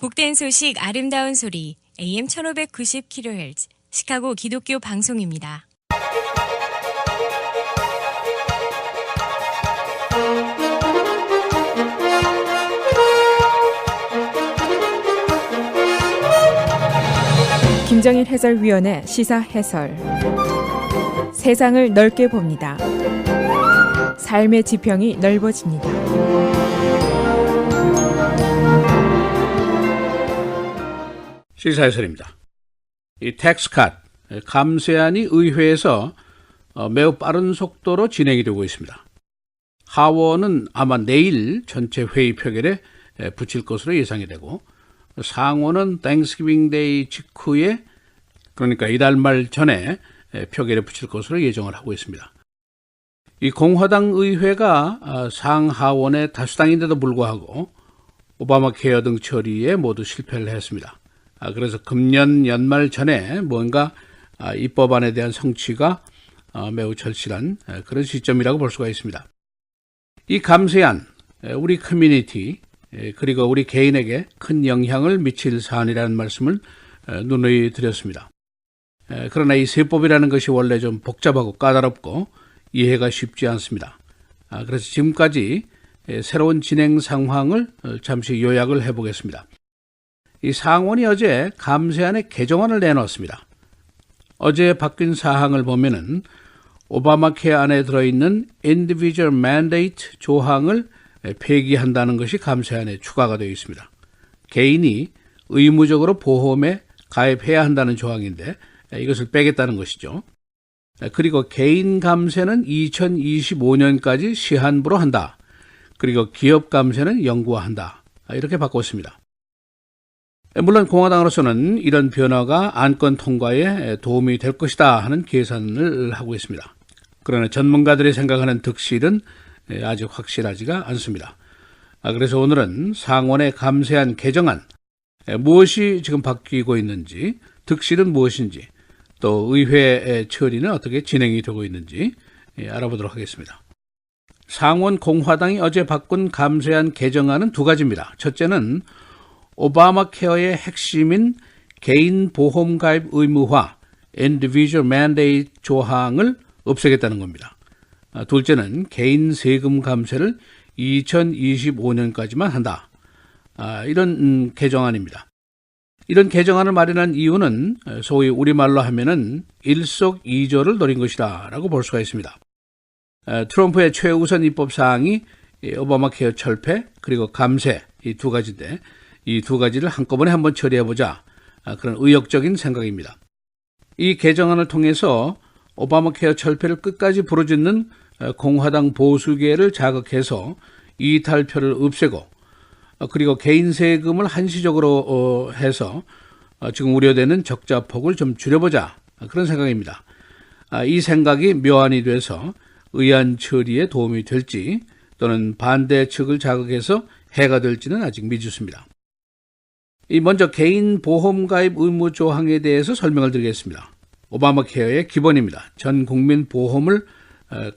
복된 소식 아름다운 소리 AM 1590kHz 시카고 기독교 방송입니다. 김정일 해설위원의 시사 해설. 세상을 넓게 봅니다. 삶의 지평이 넓어집니다. 시사 해설입니다. 이 텍스컷 감세안이 의회에서 매우 빠른 속도로 진행이 되고 있습니다. 하원은 아마 내일 전체 회의 표결에 붙일 것으로 예상이 되고, 상원은 땡스기빙 데이 직후에, 그러니까 이달 말 전에 표결에 붙일 것으로 예정을 하고 있습니다. 이 공화당 의회가 상하원의 다수당인데도 불구하고 오바마 케어 등 처리에 모두 실패를 했습니다. 그래서 금년 연말 전에 뭔가 입법안에 대한 성취가 매우 절실한 그런 시점이라고 볼 수가 있습니다. 이 감세안, 우리 커뮤니티 그리고 우리 개인에게 큰 영향을 미칠 사안이라는 말씀을 누누이 드렸습니다. 그러나 이 세법이라는 것이 원래 좀 복잡하고 까다롭고 이해가 쉽지 않습니다. 그래서 지금까지 새로운 진행 상황을 잠시 요약을 해보겠습니다. 이 상원이 어제 감세안의 개정안을 내놓았습니다. 어제 바뀐 사항을 보면은 오바마 케어 안에 들어있는 Individual Mandate 조항을 폐기한다는 것이 감세안에 추가가 되어 있습니다. 개인이 의무적으로 보험에 가입해야 한다는 조항인데 이것을 빼겠다는 것이죠. 그리고 개인 감세는 2025년까지 시한부로 한다. 그리고 기업 감세는 영구화한다. 이렇게 바꿨습니다. 물론 공화당으로서는 이런 변화가 안건 통과에 도움이 될 것이다 하는 계산을 하고 있습니다. 그러나 전문가들이 생각하는 득실은 아직 확실하지가 않습니다. 그래서 오늘은 상원의 감세안 개정안, 무엇이 지금 바뀌고 있는지, 득실은 무엇인지, 또 의회 처리는 어떻게 진행이 되고 있는지 알아보도록 하겠습니다. 상원 공화당이 어제 바꾼 감세안 개정안은 두 가지입니다. 첫째는 오바마 케어의 핵심인 개인 보험 가입 의무화, Individual Mandate 조항을 없애겠다는 겁니다. 둘째는 개인 세금 감세를 2025년까지만 한다. 이런 개정안입니다. 이런 개정안을 마련한 이유는 소위 우리말로 하면은 일석이조를 노린 것이다 라고 볼 수가 있습니다. 트럼프의 최우선 입법 사항이 오바마 케어 철폐 그리고 감세, 이 두 가지인데 이 두 가지를 한꺼번에 한번 처리해보자, 그런 의욕적인 생각입니다. 이 개정안을 통해서 오바마 케어 철폐를 끝까지 부르짖는 공화당 보수계를 자극해서 이탈표를 없애고, 그리고 개인 세금을 한시적으로 해서 지금 우려되는 적자 폭을 좀 줄여보자, 그런 생각입니다. 이 생각이 묘안이 돼서 의안 처리에 도움이 될지 또는 반대 측을 자극해서 해가 될지는 아직 미지수입니다. 먼저 개인 보험 가입 의무 조항에 대해서 설명을 드리겠습니다. 오바마 케어의 기본입니다. 전 국민 보험을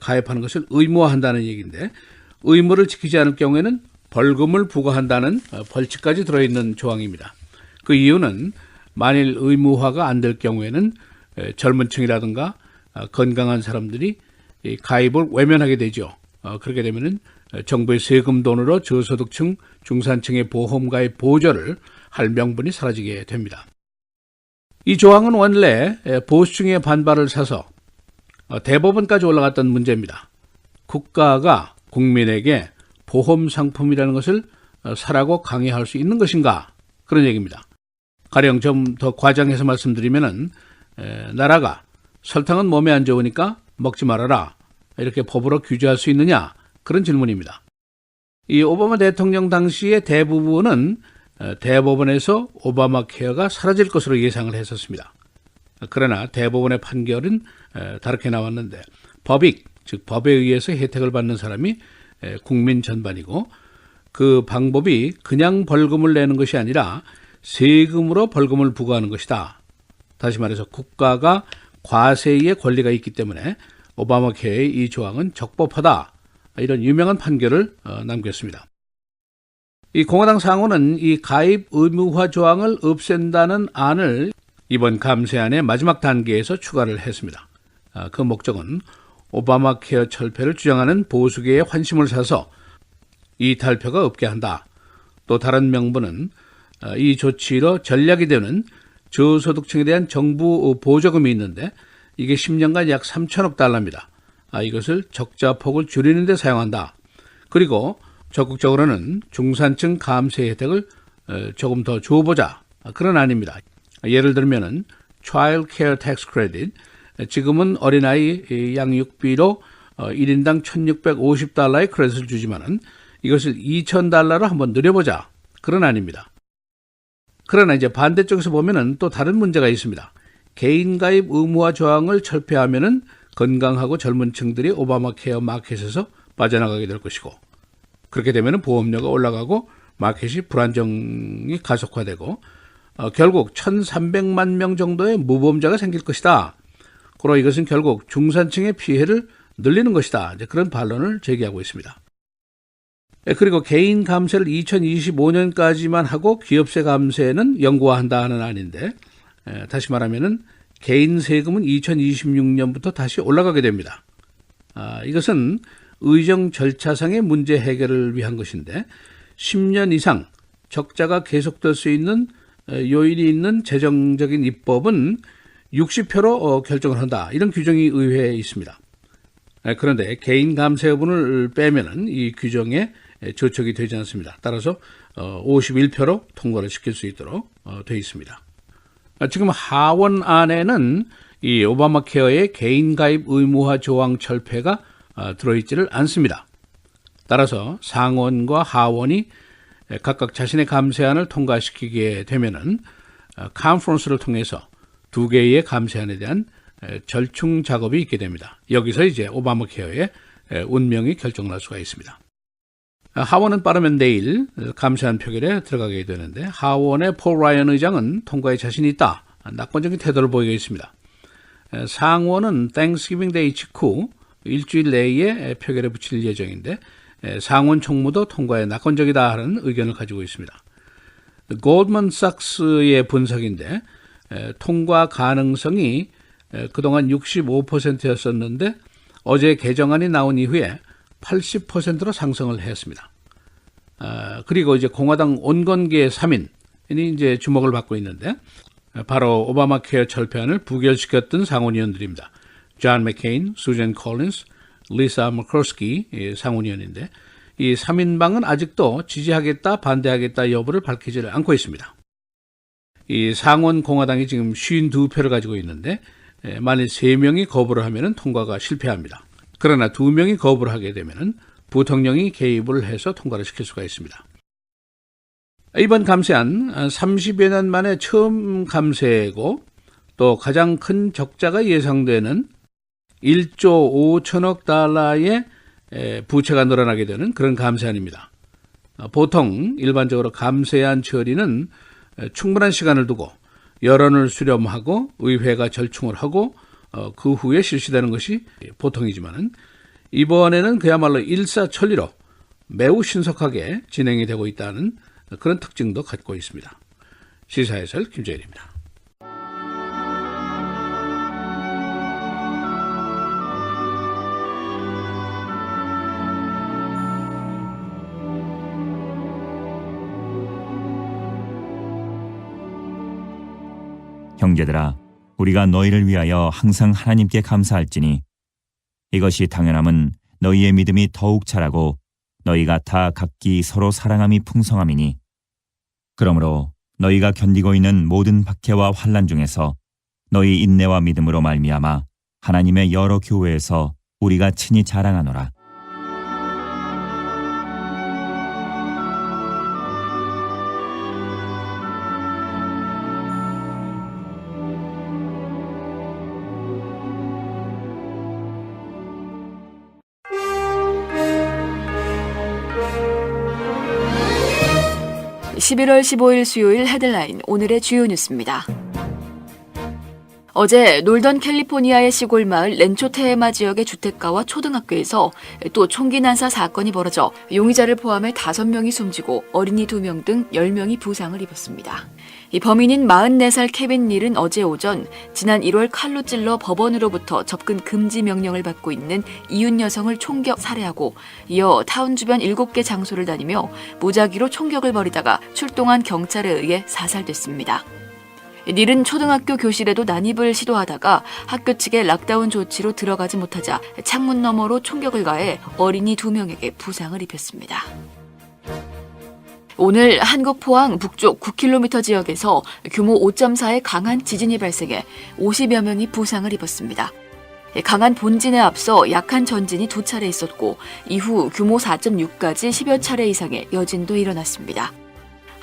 가입하는 것을 의무화한다는 얘기인데, 의무를 지키지 않을 경우에는 벌금을 부과한다는 벌칙까지 들어있는 조항입니다. 그 이유는 만일 의무화가 안 될 경우에는 젊은 층이라든가 건강한 사람들이 가입을 외면하게 되죠. 그렇게 되면은 정부의 세금 돈으로 저소득층, 중산층의 보험 가입 보조를 할 명분이 사라지게 됩니다. 이 조항은 원래 보수층의 반발을 사서 대법원까지 올라갔던 문제입니다. 국가가 국민에게 보험 상품이라는 것을 사라고 강요할 수 있는 것인가, 그런 얘기입니다. 가령 좀 더 과장해서 말씀드리면은 나라가 설탕은 몸에 안 좋으니까 먹지 말아라, 이렇게 법으로 규제할 수 있느냐, 그런 질문입니다. 이 오바마 대통령 당시의 대부분은 대법원에서 오바마 케어가 사라질 것으로 예상을 했었습니다. 그러나 대법원의 판결은 다르게 나왔는데, 법익, 즉 법에 의해서 혜택을 받는 사람이 국민 전반이고, 그 방법이 그냥 벌금을 내는 것이 아니라 세금으로 벌금을 부과하는 것이다. 다시 말해서 국가가 과세의 권리가 있기 때문에 오바마 케어의 이 조항은 적법하다, 이런 유명한 판결을 남겼습니다. 이 공화당 상원은 이 가입 의무화 조항을 없앤다는 안을 이번 감세안의 마지막 단계에서 추가를 했습니다. 그 목적은 오바마 케어 철폐를 주장하는 보수계의 환심을 사서 이 탈표가 없게 한다. 또 다른 명분은 이 조치로 전략이 되는 저소득층에 대한 정부 보조금이 있는데 이게 10년간 약 3천억 달러입니다. 이것을 적자 폭을 줄이는 데 사용한다. 그리고 적극적으로는 중산층 감세 혜택을 조금 더 줘보자. 그런 안입니다. 예를 들면은 Child Care Tax Credit, 지금은 어린아이 양육비로 1인당 1,650달러의 크레딧을 주지만은 이것을 2,000달러로 한번 늘려보자. 그런 안입니다. 그러나 이제 반대쪽에서 보면은 또 다른 문제가 있습니다. 개인 가입 의무화 조항을 철폐하면은 건강하고 젊은 층들이 오바마 케어 마켓에서 빠져나가게 될 것이고, 그렇게 되면은 보험료가 올라가고 마켓이 불안정이 가속화되고 결국 1,300만 명 정도의 무보험자가 생길 것이다. 그러나 이것은 결국 중산층의 피해를 늘리는 것이다. 이제 그런 반론을 제기하고 있습니다. 그리고 개인 감세를 2025년까지만 하고 기업세 감세는 영구화한다 하는 안인데, 다시 말하면은 개인 세금은 2026년부터 다시 올라가게 됩니다. 이것은 의정 절차상의 문제 해결을 위한 것인데 10년 이상 적자가 계속될 수 있는 요인이 있는 재정적인 입법은 60표로 결정을 한다. 이런 규정이 의회에 있습니다. 그런데 개인 감세 여부를 빼면은 이 규정에 저촉이 되지 않습니다. 따라서 51표로 통과를 시킬 수 있도록 되어 있습니다. 지금 하원 안에는 이 오바마 케어의 개인 가입 의무화 조항 철폐가 들어있지를 않습니다. 따라서 상원과 하원이 각각 자신의 감세안을 통과시키게 되면은 컨퍼런스를 통해서 두 개의 감세안에 대한 절충 작업이 있게 됩니다. 여기서 이제 오바마 케어의 운명이 결정날 수가 있습니다. 하원은 빠르면 내일 감세안 표결에 들어가게 되는데 하원의 폴 라이언 의장은 통과에 자신이 있다. 낙관적인 태도를 보이고 있습니다. 상원은 땡스기빙 데이 직후 일주일 내에 표결에 붙일 예정인데 상원 총무도 통과에 낙관적이다 하는 의견을 가지고 있습니다. 골드만삭스의 분석인데 통과 가능성이 그동안 65%였었는데 어제 개정안이 나온 이후에 80%로 상승을 했습니다. 그리고 이제 공화당 온건계 3인이 이제 주목을 받고 있는데 바로 오바마 케어 철폐안을 부결시켰던 상원의원들입니다. 존 맥케인, 수잔 콜린스, 리사 머커스키 상원의원인데 이 3인방은 아직도 지지하겠다, 반대하겠다 여부를 밝히지 않고 있습니다. 이 상원 공화당이 지금 52표를 가지고 있는데 만일 3명이 거부를 하면 통과가 실패합니다. 그러나 2명이 거부를 하게 되면 부통령이 개입을 해서 통과를 시킬 수가 있습니다. 이번 감세안 30여 년 만에 처음 감세고 또 가장 큰 적자가 예상되는 1조 5천억 달러의 부채가 늘어나게 되는 그런 감세안입니다. 보통 일반적으로 감세안 처리는 충분한 시간을 두고 여론을 수렴하고 의회가 절충을 하고 그 후에 실시되는 것이 보통이지만 이번에는 그야말로 일사천리로 매우 신속하게 진행이 되고 있다는 그런 특징도 갖고 있습니다. 시사해설 김재일입니다. 형제들아, 우리가 너희를 위하여 항상 하나님께 감사할지니 이것이 당연함은 너희의 믿음이 더욱 자라고 너희가 다 각기 서로 사랑함이 풍성함이니 그러므로 너희가 견디고 있는 모든 박해와 환난 중에서 너희 인내와 믿음으로 말미암아 하나님의 여러 교회에서 우리가 친히 자랑하노라. (11월 15일) 수요일 헤드라인 오늘의 주요 뉴스입니다. 어제 놀던 캘리포니아의 시골 마을 렌초테헤마 지역의 주택가와 초등학교에서 또 총기 난사 사건이 벌어져 용의자를 포함해 5명이 숨지고 어린이 2명 등 10명이 부상을 입었습니다. 이 범인인 44살 케빈 닐은 어제 오전 지난 1월 칼로 찔러 법원으로부터 접근 금지 명령을 받고 있는 이웃 여성을 총격 살해하고 이어 타운 주변 7개 장소를 다니며 무작위로 총격을 벌이다가 출동한 경찰에 의해 사살됐습니다. 닐은 초등학교 교실에도 난입을 시도하다가 학교 측의 락다운 조치로 들어가지 못하자 창문 너머로 총격을 가해 어린이 2명에게 부상을 입혔습니다. 오늘 한국 포항 북쪽 9km 지역에서 규모 5.4의 강한 지진이 발생해 50여 명이 부상을 입었습니다. 강한 본진에 앞서 약한 전진이 2차례 있었고 이후 규모 4.6까지 10여 차례 이상의 여진도 일어났습니다.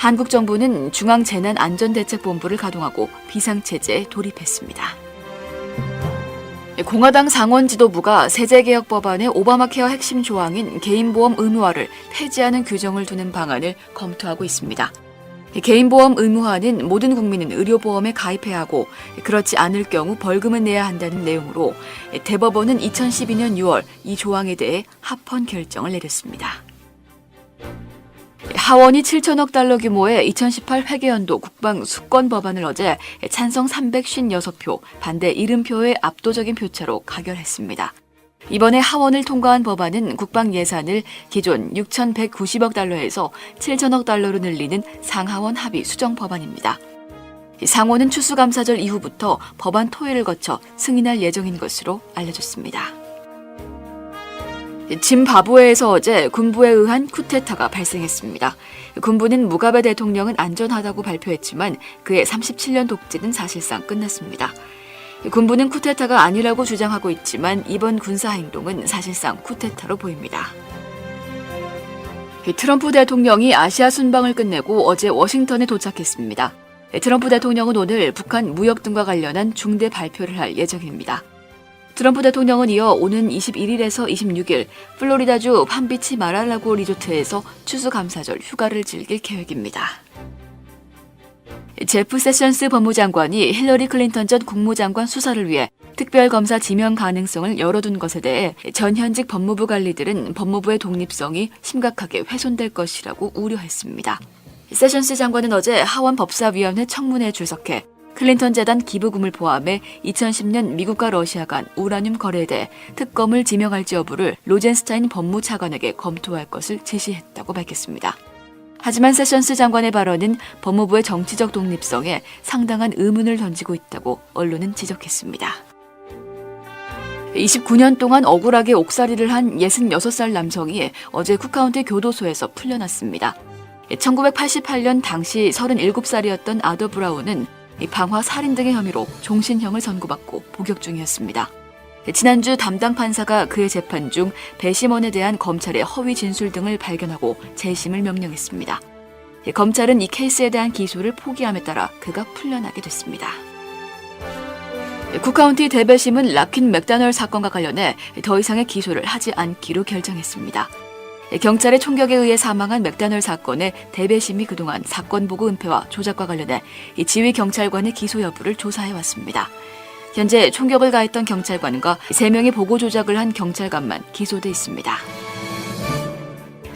한국 정부는 중앙재난안전대책본부를 가동하고 비상체제에 돌입했습니다. 공화당 상원 지도부가 세제개혁 법안의 오바마 케어 핵심 조항인 개인보험 의무화를 폐지하는 규정을 두는 방안을 검토하고 있습니다. 개인보험 의무화는 모든 국민은 의료보험에 가입해야 하고 그렇지 않을 경우 벌금을 내야 한다는 내용으로 대법원은 2012년 6월 이 조항에 대해 합헌 결정을 내렸습니다. 하원이 7천억 달러 규모의 2018 회계연도 국방 수권 법안을 어제 찬성 356표, 반대 70표의 압도적인 표차로 가결했습니다. 이번에 하원을 통과한 법안은 국방 예산을 기존 6,190억 달러에서 7천억 달러로 늘리는 상하원 합의 수정 법안입니다. 상원은 추수감사절 이후부터 법안 토의를 거쳐 승인할 예정인 것으로 알려졌습니다. 짐바브웨에서 어제 군부에 의한 쿠데타가 발생했습니다. 군부는 무가베 대통령은 안전하다고 발표했지만 그의 37년 독재는 사실상 끝났습니다. 군부는 쿠데타가 아니라고 주장하고 있지만 이번 군사행동은 사실상 쿠데타로 보입니다. 트럼프 대통령이 아시아 순방을 끝내고 어제 워싱턴에 도착했습니다. 트럼프 대통령은 오늘 북한 무역 등과 관련한 중대 발표를 할 예정입니다. 트럼프 대통령은 이어 오는 21일에서 26일 플로리다주 팜비치 마랄라고 리조트에서 추수감사절 휴가를 즐길 계획입니다. 제프 세션스 법무장관이 힐러리 클린턴 전 국무장관 수사를 위해 특별검사 지명 가능성을 열어둔 것에 대해 전 현직 법무부 관리들은 법무부의 독립성이 심각하게 훼손될 것이라고 우려했습니다. 세션스 장관은 어제 하원 법사위원회 청문회에 출석해 클린턴 재단 기부금을 포함해 2010년 미국과 러시아 간 우라늄 거래에 대해 특검을 지명할지 여부를 로젠스타인 법무차관에게 검토할 것을 지시했다고 밝혔습니다. 하지만 세션스 장관의 발언은 법무부의 정치적 독립성에 상당한 의문을 던지고 있다고 언론은 지적했습니다. 29년 동안 억울하게 옥살이를 한 66살 남성이 어제 쿡카운티 교도소에서 풀려났습니다. 1988년 당시 37살이었던 아더 브라운은 방화 살인 등의 혐의로 종신형을 선고받고 복역 중이었습니다. 지난주 담당 판사가 그의 재판 중 배심원에 대한 검찰의 허위 진술 등을 발견하고 재심을 명령했습니다. 검찰은 이 케이스에 대한 기소를 포기함에 따라 그가 풀려나게 됐습니다. 쿡카운티 대배심은 라킨 맥다널 사건과 관련해 더 이상의 기소를 하지 않기로 결정했습니다. 경찰의 총격에 의해 사망한 맥다널 사건의 대배심이 그동안 사건 보고 은폐와 조작과 관련해 지휘 경찰관의 기소 여부를 조사해왔습니다. 현재 총격을 가했던 경찰관과 3명의 보고 조작을 한 경찰관만 기소돼 있습니다.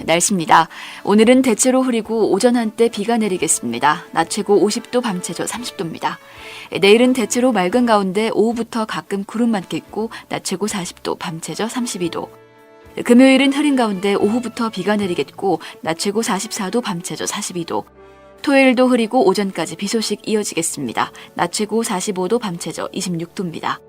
날씨입니다. 오늘은 대체로 흐리고 오전 한때 비가 내리겠습니다. 낮 최고 50도, 밤 최저 30도입니다. 내일은 대체로 맑은 가운데 오후부터 가끔 구름 많겠고 낮 최고 40도, 밤 최저 32도. 금요일은 흐린 가운데 오후부터 비가 내리겠고 낮 최고 44도, 밤 최저 42도. 토요일도 흐리고 오전까지 비 소식 이어지겠습니다. 낮 최고 45도, 밤 최저 26도입니다.